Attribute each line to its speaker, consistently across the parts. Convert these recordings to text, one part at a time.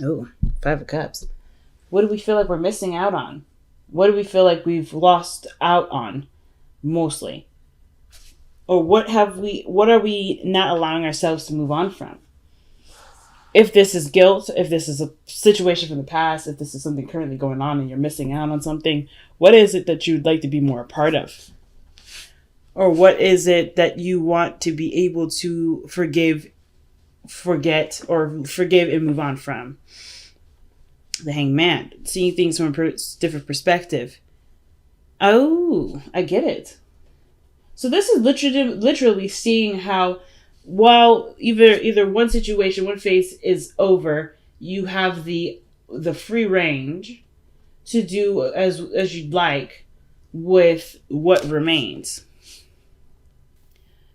Speaker 1: Oh, Five of Cups. What do we feel like we're missing out on? What do we feel like we've lost out on mostly? Or what are we not allowing ourselves to move on from? If this is guilt, if this is a situation from the past, if this is something currently going on and you're missing out on something, what is it that you'd like to be more a part of? Or what is it that you want to be able to forget, or forgive and move on from? The Hangman, seeing things from a different perspective. Oh, I get it. So this is literally seeing how, while either one situation, one phase is over, you have the free range to do as you'd like with what remains.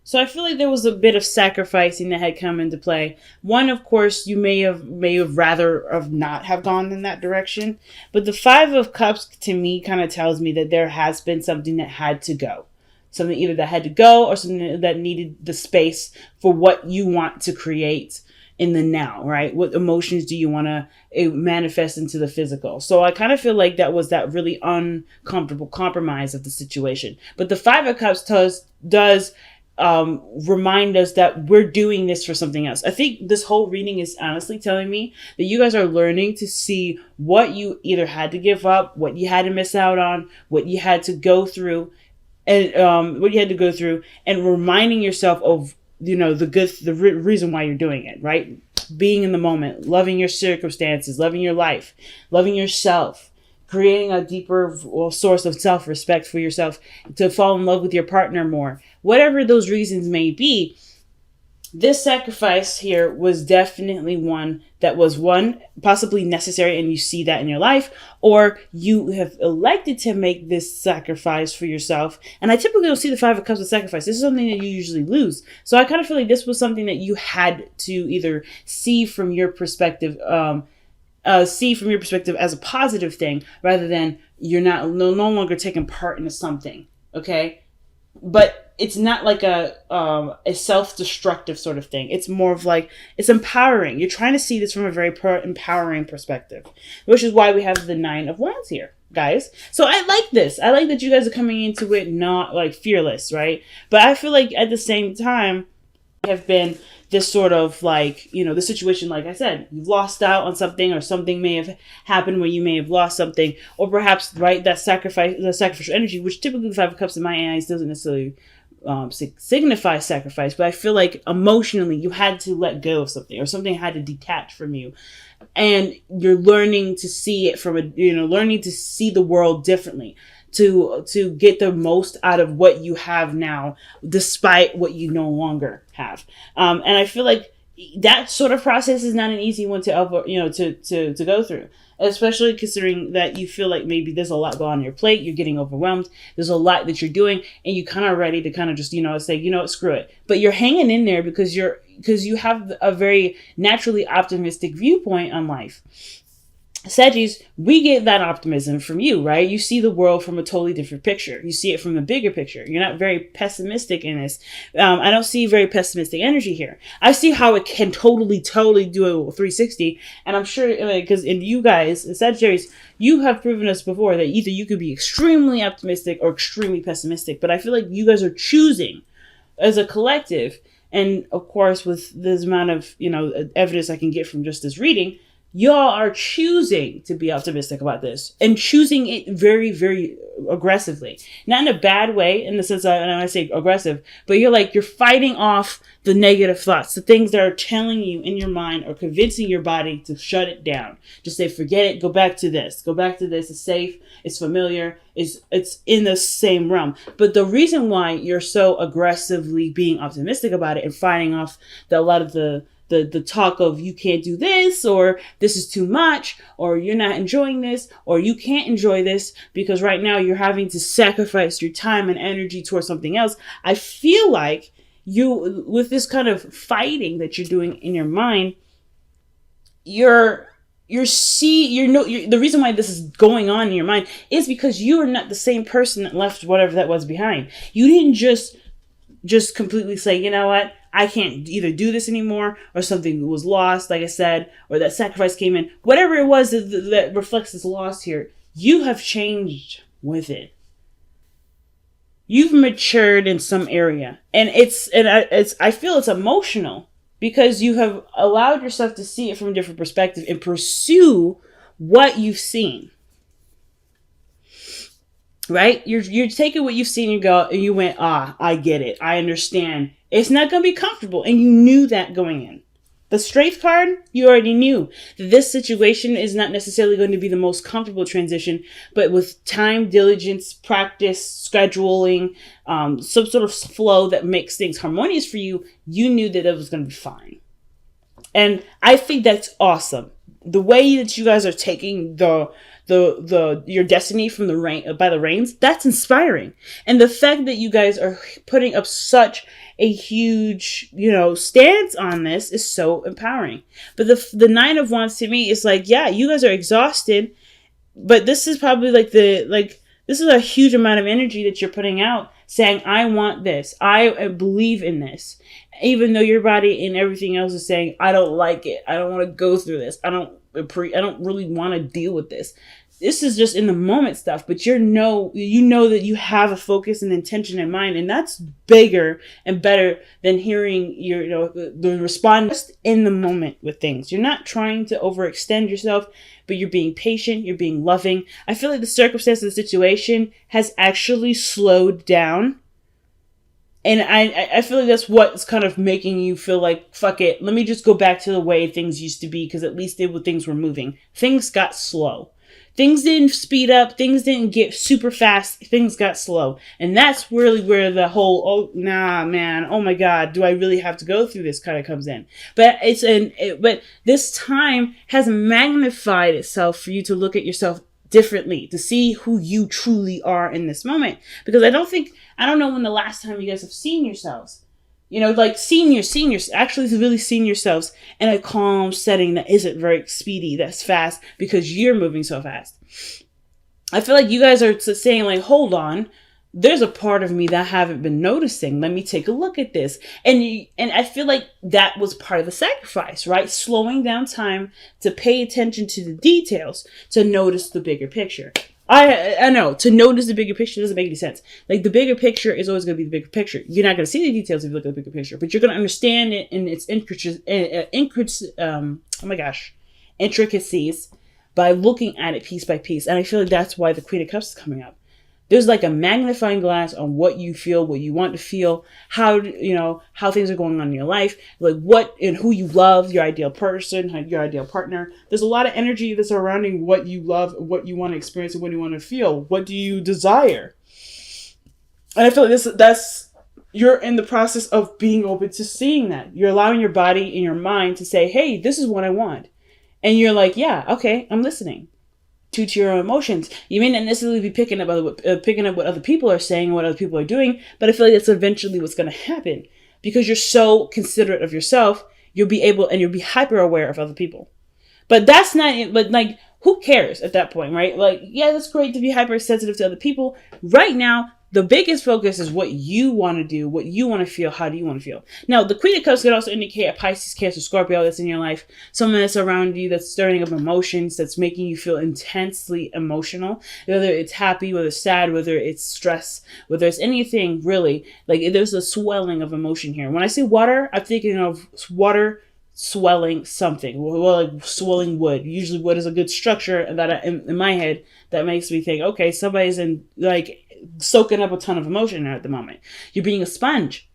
Speaker 1: So I feel like there was a bit of sacrificing that had come into play. One, of course, you may have rather have not have gone in that direction, but the Five of Cups to me kind of tells me that there has been something that had to go. Something either that had to go or something that needed the space for what you want to create in the now, right? What emotions do you want to manifest into the physical? So I kind of feel like that was that really uncomfortable compromise of the situation. But the Five of Cups does remind us that we're doing this for something else. I think this whole reading is honestly telling me that you guys are learning to see what you either had to give up, what you had to miss out on, what you had to go through, and what you had to go through, and reminding yourself of the reason why you're doing it, right? Being in the moment, loving your circumstances, loving your life, loving yourself, creating a deeper source of self-respect for yourself, to fall in love with your partner more, whatever those reasons may be. This sacrifice here was definitely one that was possibly necessary, and you see that in your life, or you have elected to make this sacrifice for yourself. And I typically don't see the Five of Cups as sacrifice. This is something that you usually lose. So I kind of feel like this was something that you had to either see from your perspective, as a positive thing, rather than you're no longer taking part in something. Okay, but it's not like a self-destructive sort of thing. It's more of like, it's empowering. You're trying to see this from a very empowering perspective, which is why we have the Nine of Wands here, guys. So I like this. I like that you guys are coming into it not like fearless, right? But I feel like at the same time have been this sort of like, the situation, like I said, you've lost out on something, or something may have happened where you may have lost something, or perhaps, right, the sacrificial energy, which typically the Five of Cups in my eyes doesn't necessarily signify sacrifice, but I feel like emotionally you had to let go of something, or something had to detach from you, and you're learning to see it from learning to see the world differently, to get the most out of what you have now, despite what you no longer have. And I feel like that sort of process is not an easy one to go through, especially considering that you feel like maybe there's a lot going on your plate, you're getting overwhelmed, there's a lot that you're doing, and you kind of ready to kind of just say, screw it. But you're hanging in there because you have a very naturally optimistic viewpoint on life. Saggies, we get that optimism from you, right? You see the world from a totally different picture. You see it from the bigger picture. You're not very pessimistic in this. I don't see very pessimistic energy here. I see how it can totally do a 360. And I'm sure, because in you guys, in Sagittarius, you have proven us before that either you could be extremely optimistic or extremely pessimistic. But I feel like you guys are choosing as a collective. And of course, with this amount of, evidence I can get from just this reading, y'all are choosing to be optimistic about this, and choosing it very, very aggressively. Not in a bad way, in the sense that, and I say aggressive, but you're fighting off the negative thoughts, the things that are telling you in your mind, or convincing your body to shut it down. Just say, forget it, go back to this. It's safe, it's familiar, it's in the same realm. But the reason why you're so aggressively being optimistic about it and fighting off a lot of the talk of you can't do this, or this is too much, or you're not enjoying this, or you can't enjoy this because right now you're having to sacrifice your time and energy towards something else. I feel like with this kind of fighting that you're doing in your mind, the reason why this is going on in your mind is because you are not the same person that left whatever that was behind. You didn't just completely say, you know what? I can't either do this anymore, or something was lost, like I said, or that sacrifice came in. Whatever it was that reflects this loss here, you have changed with it. You've matured in some area, and I feel it's emotional because you have allowed yourself to see it from a different perspective and pursue what you've seen. Right? You're taking what you've seen and you went, I get it. I understand. It's not going to be comfortable. And you knew that going in. The Strength card, you already knew that this situation is not necessarily going to be the most comfortable transition, but with time, diligence, practice, scheduling, some sort of flow that makes things harmonious for you, you knew that it was going to be fine. And I think that's awesome. The way that you guys are taking your destiny from the rain by the reins, that's inspiring. And the fact that you guys are putting up such a huge, stance on this is so empowering. But the Nine of Wands to me is like, yeah, you guys are exhausted, but this is probably this is a huge amount of energy that you're putting out, saying, I want this. I believe in this. Even though your body and everything else is saying, I don't like it. I don't want to go through this. I don't really want to deal with this. This is just in the moment stuff, but you know that you have a focus and intention in mind, and that's bigger and better than hearing the response in the moment with things. You're not trying to overextend yourself, but you're being patient, you're being loving. I feel like the circumstance of the situation has actually slowed down. And I feel like that's what's kind of making you feel like, fuck it, let me just go back to the way things used to be, because at least things were moving. Things got slow. Things didn't speed up. Things didn't get super fast. Things got slow. And that's really where the whole, oh, nah, man, oh my God, do I really have to go through this kind of comes in. But but this time has magnified itself for you to look at yourself differently, to see who you truly are in this moment. Because I don't know when the last time you guys have seen yourselves. Actually really seen yourselves in a calm setting that isn't very speedy, that's fast, because you're moving so fast. I feel like you guys are saying, like, hold on, there's a part of me that I haven't been noticing. Let me take a look at this. And I feel like that was part of the sacrifice, right? Slowing down time to pay attention to the details, to notice the bigger picture. I know, to notice the bigger picture doesn't make any sense. Like, the bigger picture is always going to be the bigger picture. You're not going to see the details if you look at the bigger picture, but you're going to understand it in its intricacies by looking at it piece by piece. And I feel like that's why the Queen of Cups is coming up. There's like a magnifying glass on what you feel, what you want to feel, how things are going on in your life, like what and who you love, your ideal person, your ideal partner. There's a lot of energy that's surrounding what you love, what you want to experience, and what you want to feel. What do you desire? And I feel like you're in the process of being open to seeing that. You're allowing your body and your mind to say, hey, this is what I want. And you're like, yeah, okay, I'm listening. To your emotions. You may not necessarily be picking up what other people are saying, what other people are doing, but I feel like that's eventually what's going to happen, because you're so considerate of yourself. You'll be hyper aware of other people. But that's not. But like, who cares at that point, right? Like, yeah, that's great to be hypersensitive to other people. Right now, the biggest focus is what you want to do, what you want to feel, how do you want to feel. Now, the Queen of Cups could also indicate a Pisces, Cancer, Scorpio that's in your life, someone that's around you that's stirring up emotions, that's making you feel intensely emotional, whether it's happy, whether it's sad, whether it's stress, whether it's anything really. Like, there's a swelling of emotion here. When I say water, I'm thinking of water swelling something, well, like swelling wood. Usually wood is a good structure, and that in my head, that makes me think, okay, somebody's in, like, soaking up a ton of emotion at the moment. You're being a sponge,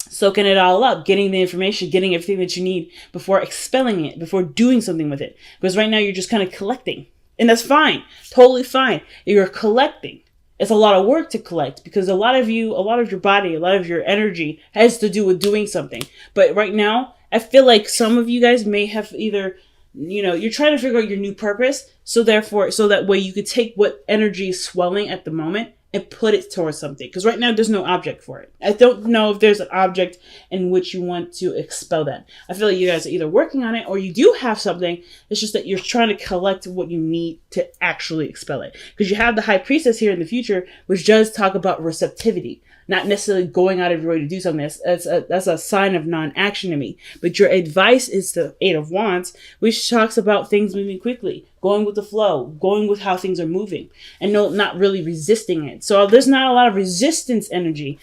Speaker 1: soaking it all up, getting the information, getting everything that you need before expelling it, before doing something with it. Because right now you're just kind of collecting, and that's fine, totally fine. You're collecting. It's a lot of work to collect, because a lot of your body, a lot of your energy has to do with doing something. But right now, I feel like some of you guys may have either, you're trying to figure out your new purpose. So that way you could take what energy is swelling at the moment and put it towards something. Because right now there's no object for it. I don't know if there's an object in which you want to expel that. I feel like you guys are either working on it, or you do have something. It's just that you're trying to collect what you need to actually expel it. Because you have the High Priestess here in the future, which does talk about receptivity. not necessarily going out of your way to do something. That's a sign of non-action to me. But your advice is the Eight of Wands, which talks about things moving quickly, going with the flow, going with how things are moving, and not really resisting it. So there's not a lot of resistance energy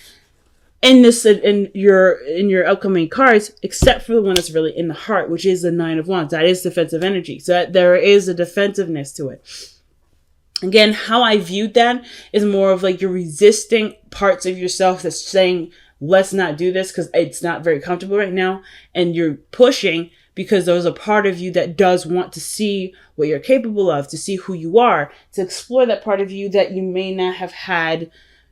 Speaker 1: in your upcoming cards, except for the one that's really in the heart, which is the Nine of Wands. That is defensive energy. So there is a defensiveness to it. Again, how I viewed that is more of like you're resisting parts of yourself that's saying, let's not do this because it's not very comfortable right now. And you're pushing because there's a part of you that does want to see what you're capable of, to see who you are, to explore that part of you that you may not have had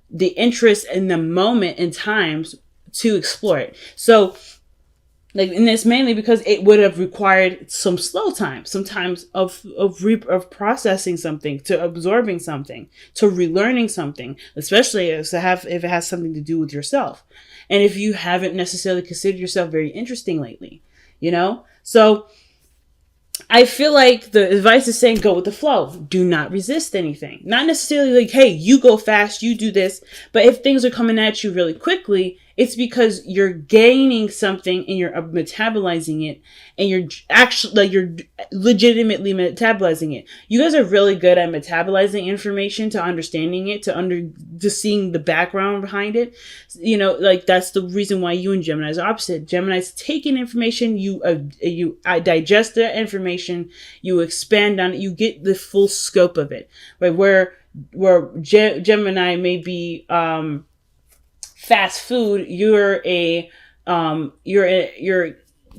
Speaker 1: the interest in the moment in times to explore it. So like, and it's mainly because it would have required some slow time, sometimes of processing something, to absorbing something, to relearning something, especially if it has something to do with yourself. And if you haven't necessarily considered yourself very interesting lately, so I feel like the advice is saying go with the flow. Do not resist anything. Not necessarily like, hey, you go fast, you do this. But if things are coming at you really quickly, it's because you're gaining something and you're metabolizing it, and you're legitimately metabolizing it. You guys are really good at metabolizing information, to understanding it, to seeing the background behind it. Like that's the reason why you and Geminis are opposite. Geminis take in information, you digest the information, you expand on it, you get the full scope of it. Right, where Gemini may be fast food, you're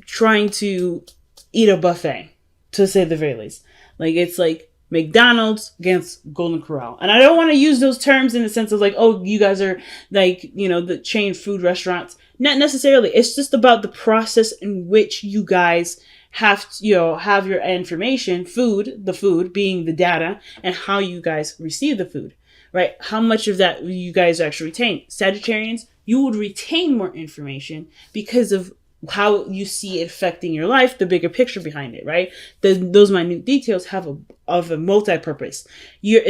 Speaker 1: trying to eat a buffet, to say the very least. Like, it's like McDonald's against Golden Corral. And I don't want to use those terms in the sense of like, oh, you guys are like, the chain food restaurants. Not necessarily. It's just about the process in which you guys have your information, the food being the data, and how you guys receive the food, right? How much of that you guys actually retain. Sagittarians, you would retain more information because of how you see it affecting your life, the bigger picture behind it, right? Those minute details have a multi-purpose. You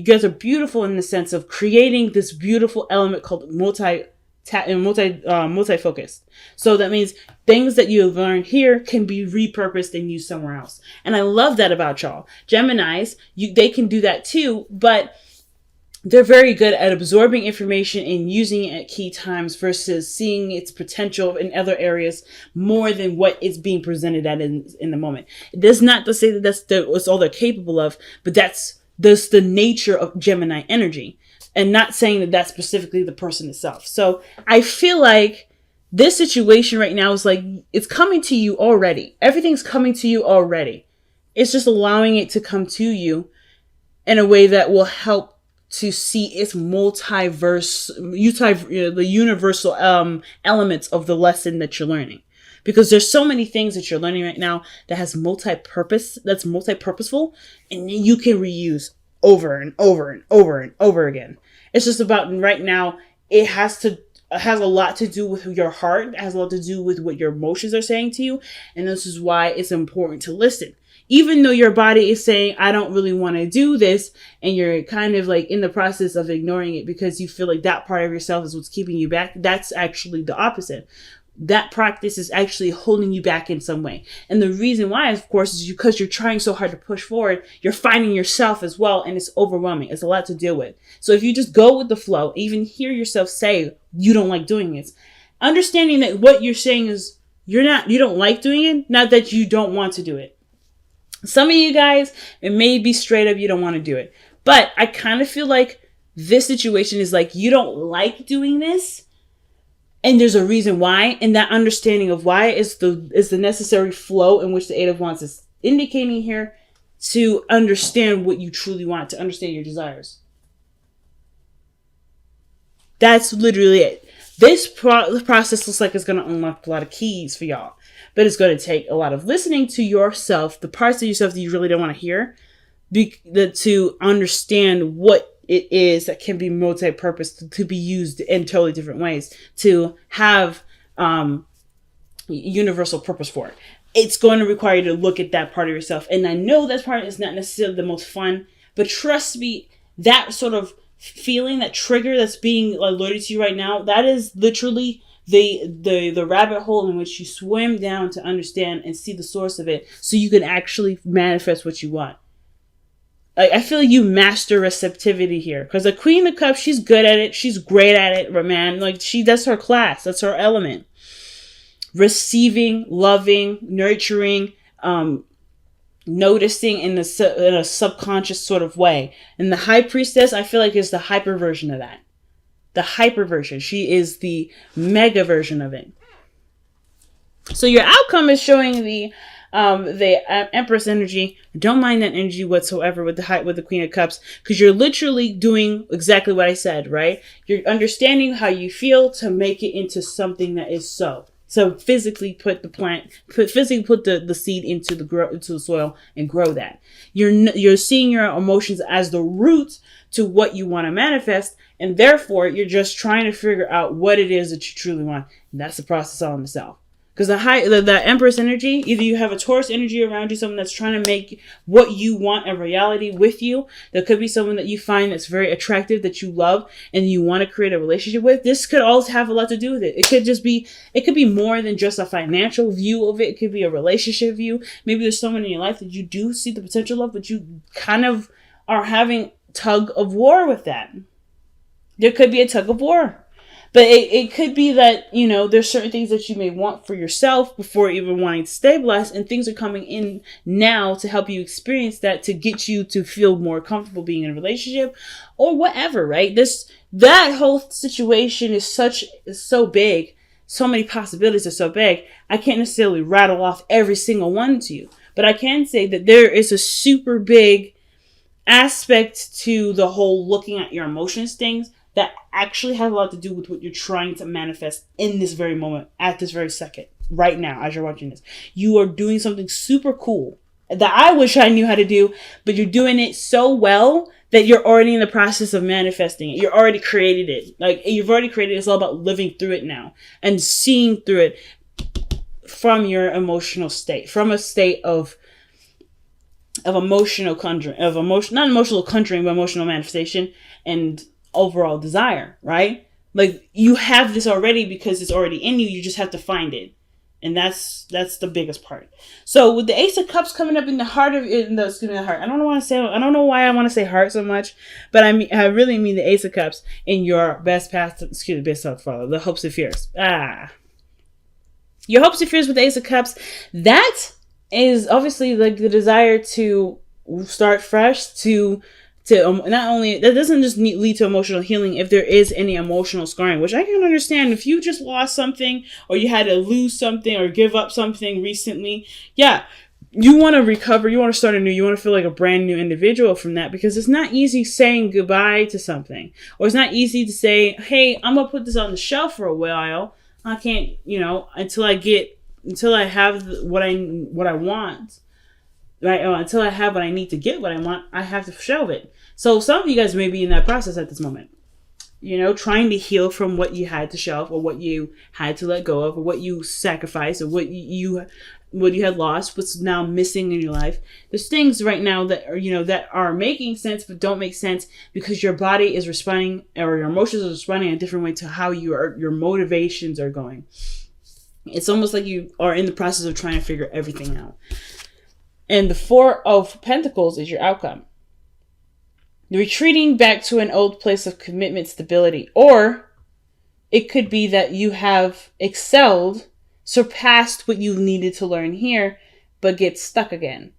Speaker 1: guys are beautiful in the sense of creating this beautiful element called multi-focused. So that means things that you have learned here can be repurposed and used somewhere else. And I love that about y'all. Geminis, they can do that too, but they're very good at absorbing information and using it at key times versus seeing its potential in other areas more than what is being presented at in the moment. It does not to say that that's all they're capable of, but that's the nature of Gemini energy, and not saying that that's specifically the person itself. So I feel like this situation right now is like, it's coming to you already. Everything's coming to you already. It's just allowing it to come to you in a way that will help to see its the universal elements of the lesson that you're learning. Because there's so many things that you're learning right now that has that's multi-purposeful, and you can reuse over and over and over and over again. It's just about right now, it has a lot to do with your heart. It has a lot to do with what your emotions are saying to you. And this is why it's important to listen. Even though your body is saying, I don't really want to do this, and you're kind of like in the process of ignoring it because you feel like that part of yourself is what's keeping you back, that's actually the opposite. That practice is actually holding you back in some way. And the reason why, of course, is because you're trying so hard to push forward, you're finding yourself as well, and it's overwhelming. It's a lot to deal with. So if you just go with the flow, even hear yourself say you don't like doing this, understanding that what you're saying is you don't like doing it, not that you don't want to do it. Some of you guys, it may be straight up you don't want to do it. But I kind of feel like this situation is like you don't like doing this, and there's a reason why. And that understanding of why is the necessary flow in which the Eight of Wands is indicating here, to understand what you truly want, to understand your desires. That's literally it. This process looks like it's going to unlock a lot of keys for y'all. But it's going to take a lot of listening to yourself, the parts of yourself that you really don't want to hear, to understand what it is that can be multi-purpose, to be used in totally different ways, to have universal purpose for it. It's going to require you to look at that part of yourself. And I know that part is not necessarily the most fun, but trust me, that sort of feeling, that trigger that's being alerted to you right now, that is literally the rabbit hole in which you swim down to understand and see the source of it, so you can actually manifest what you want. I feel like you master receptivity here, because the Queen of Cups, she's good at it. She's great at it, man. Like, that's her class. That's her element. Receiving, loving, nurturing, noticing in a subconscious sort of way. And the High Priestess, I feel like, is the hyper version of that. The hyper version. She is the mega version of it. So your outcome is showing the Empress energy. Don't mind that energy whatsoever with the Queen of Cups, because you're literally doing exactly what I said, right? You're understanding how you feel to make it into something that is so. So physically put the seed into the soil and grow that. You're seeing your emotions as the root to what you want to manifest, and therefore you're just trying to figure out what it is that you truly want. And that's the process all in itself. Because the Empress energy, either you have a Taurus energy around you, someone that's trying to make what you want a reality with you. There could be someone that you find that's very attractive, that you love, and you want to create a relationship with. This could also have a lot to do with it. It could be more than just a financial view of it. It could be a relationship view. Maybe there's someone in your life that you do see the potential of, but you kind of are having tug of war with that. There could be a tug of war. But it could be that, there's certain things that you may want for yourself before even wanting to stabilize, and things are coming in now to help you experience that, to get you to feel more comfortable being in a relationship or whatever, right? That whole situation is so big. So many possibilities are so big. I can't necessarily rattle off every single one to you, but I can say that there is a super big aspect to the whole looking at your emotions things that actually have a lot to do with what you're trying to manifest in this very moment, at this very second, right now, as you're watching this. You are doing something super cool that I wish I knew how to do, but you're doing it so well that you're already in the process of manifesting it. You're already created it. Like, you've already created it. It's all about living through it now and seeing through it from your emotional state, from a state of emotional conjuring, not emotional conjuring, but emotional manifestation and overall desire, right? Like, you have this already because it's already in you. You just have to find it. And that's the biggest part. So with the Ace of Cups coming up in the heart of it, the heart. I don't know why I want to say heart so much, but I really mean the Ace of Cups in your best path to follow, the hopes and fears. Your hopes and fears with the Ace of Cups, that is obviously like the desire to start fresh, to not only, that doesn't just lead to emotional healing if there is any emotional scarring, which I can understand. If you just lost something, or you had to lose something or give up something recently, yeah, you want to recover, you want to start anew, you want to feel like a brand new individual from that, because it's not easy saying goodbye to something, or it's not easy to say, hey, I'm gonna put this on the shelf for a while. I can't, until I have what I want. Right? Until I have what I need to get what I want, I have to shelve it. So some of you guys may be in that process at this moment. Trying to heal from what you had to shelve, or what you had to let go of, or what you sacrificed, or what you had lost, what's now missing in your life. There's things right now that are, that are making sense but don't make sense because your body is responding, or your emotions are responding in a different way to how your motivations are going. It's almost like you are in the process of trying to figure everything out. And the Four of Pentacles is your outcome. Retreating back to an old place of commitment, stability. Or it could be that you have excelled, surpassed what you needed to learn here, but get stuck again.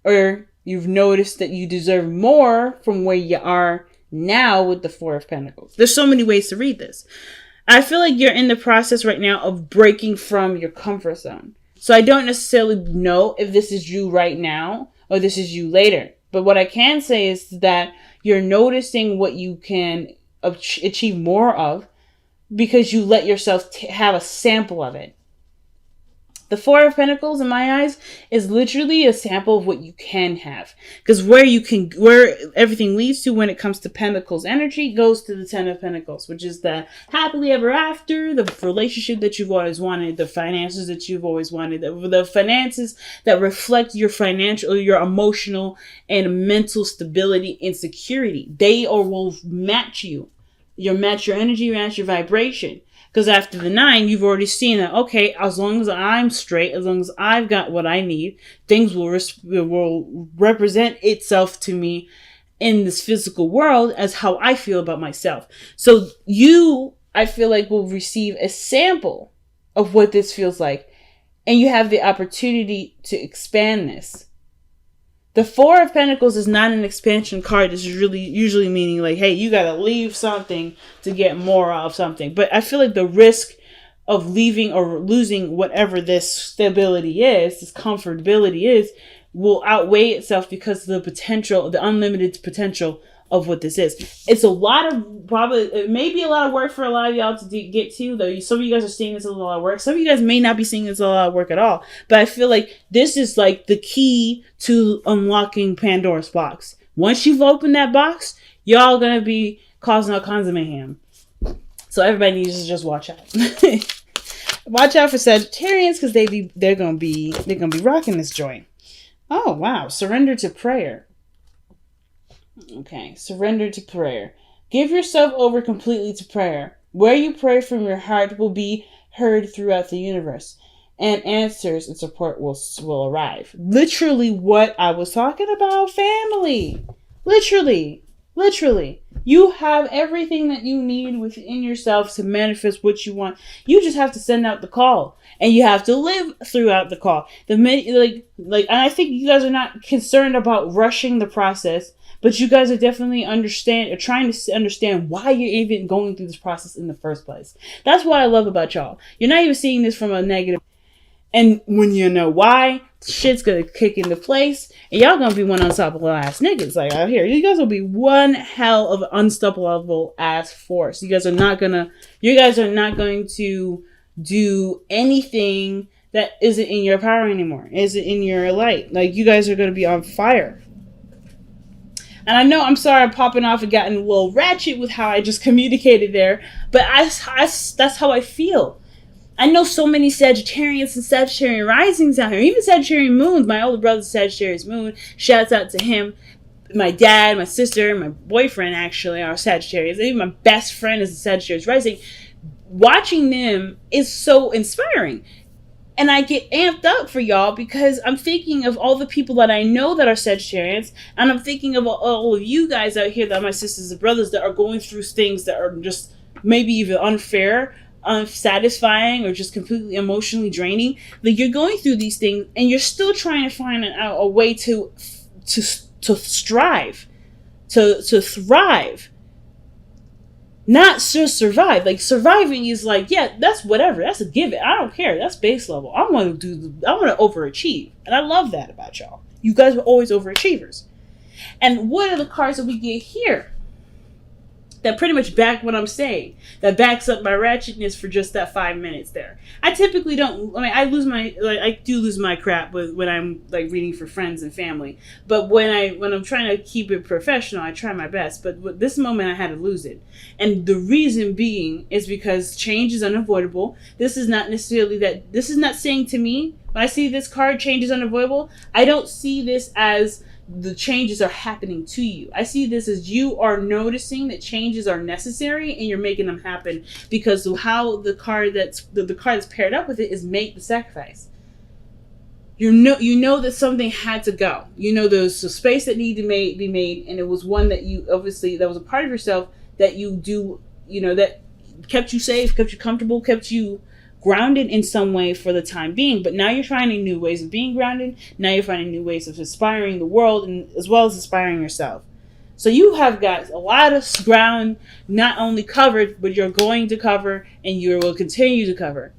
Speaker 1: Or you've noticed that you deserve more from where you are now with the Four of Pentacles. There's so many ways to read this. I feel like you're in the process right now of breaking from your comfort zone. So I don't necessarily know if this is you right now or this is you later. But what I can say is that you're noticing what you can achieve more of because you let yourself have a sample of it. The Four of Pentacles, in my eyes, is literally a sample of what you can have. Because where everything leads to when it comes to Pentacles energy goes to the Ten of Pentacles, which is the happily ever after, the relationship that you've always wanted, the finances that you've always wanted, the finances that reflect your financial, your emotional and mental stability and security. They will match you. You'll match your energy, match your vibration. Because after the 9, you've already seen that, okay, as long as I'm straight, as long as I've got what I need, things will represent itself to me in this physical world as how I feel about myself. So you, I feel like, will receive a sample of what this feels like. And you have the opportunity to expand this. The Four of Pentacles is not an expansion card. This is really usually meaning like, hey, you got to leave something to get more of something. But I feel like the risk of leaving or losing whatever this stability is, this comfortability is, will outweigh itself because of the potential, the unlimited potential of what this is. It's a lot of, probably, it may be a lot of work for a lot of y'all to get to, though. Some of you guys are seeing this as a lot of work. Some of you guys may not be seeing this as a lot of work at all. But I feel like this is like the key to unlocking Pandora's box. Once you've opened that box, y'all gonna be causing all kinds of mayhem. So everybody needs to just watch out. Watch out for Sagittarians, because they're gonna be rocking this joint. Oh wow, surrender to prayer. Okay, surrender to prayer. Give yourself over completely to prayer. Where you pray from your heart will be heard throughout the universe, and answers and support will arrive. Literally what I was talking about, family. Literally. You have everything that you need within yourself to manifest what you want. You just have to send out the call, and you have to live throughout the call. And I think you guys are not concerned about rushing the process. But you guys are definitely trying to understand why you're even going through this process in the first place. That's what I love about y'all. You're not even seeing this from a negative. And when you know why, shit's going to kick into place. And y'all going to be one unstoppable ass niggas like out here. You guys will be one hell of an unstoppable ass force. You guys are not going to do anything that isn't in your power anymore. Isn't in your light. Like, you guys are going to be on fire. And I know, I'm sorry I'm popping off and gotten a little ratchet with how I just communicated there, but that's how I feel. I know so many Sagittarians and Sagittarian risings out here, even Sagittarian moons. My older brother's Sagittarius moon. Shouts out to him. My dad, my sister, my boyfriend actually are Sagittarius. Even my best friend is a Sagittarius rising. Watching them is so inspiring. And I get amped up for y'all because I'm thinking of all the people that I know that are Sagittarians. And I'm thinking of all of you guys out here that are my sisters and brothers that are going through things that are just maybe even unfair, unsatisfying, or just completely emotionally draining. Like, you're going through these things and you're still trying to find a way to strive, to thrive. Not just survive. Like, surviving is like, yeah, that's whatever. That's a given. I don't care. That's base level. I want to overachieve. And I love that about y'all. You guys were always overachievers. And what are the cards that we get here? That pretty much back what I'm saying. That backs up my ratchetness for just that 5 minutes there. I typically don't, I do lose my crap when I'm like reading for friends and family. But when I'm trying to keep it professional, I try my best. But with this moment, I had to lose it. And the reason being is because change is unavoidable. This is not saying to me, when I see this card, change is unavoidable, I don't see this as the changes are happening to you. I see this as you are noticing that changes are necessary and you're making them happen because of how the card that's paired up with it is make the sacrifice. You know that something had to go. You know there's a space that needed to be made, and it was one that you obviously, that was a part of yourself that you do, that kept you safe, kept you comfortable, kept you grounded in some way for the time being. But now you're finding new ways of being grounded. Now you're finding new ways of inspiring the world, and as well as inspiring yourself. So you have got a lot of ground not only covered, but you're going to cover, and you will continue to cover.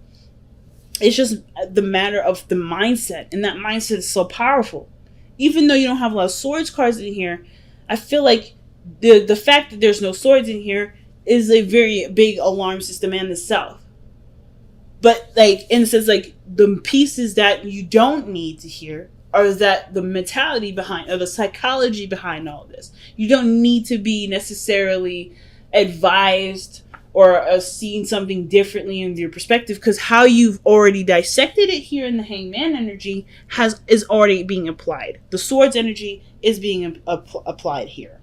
Speaker 1: It's just the matter of the mindset, and that mindset is so powerful. Even though you don't have a lot of swords cards in here, I feel like the fact that there's no swords in here is a very big alarm system in itself. But like, in a sense, like the pieces that you don't need to hear are that the mentality behind, or the psychology behind all of this. You don't need to be necessarily advised or seeing something differently in your perspective, because how you've already dissected it here in the Hangman energy is already being applied. The Swords energy is being applied here.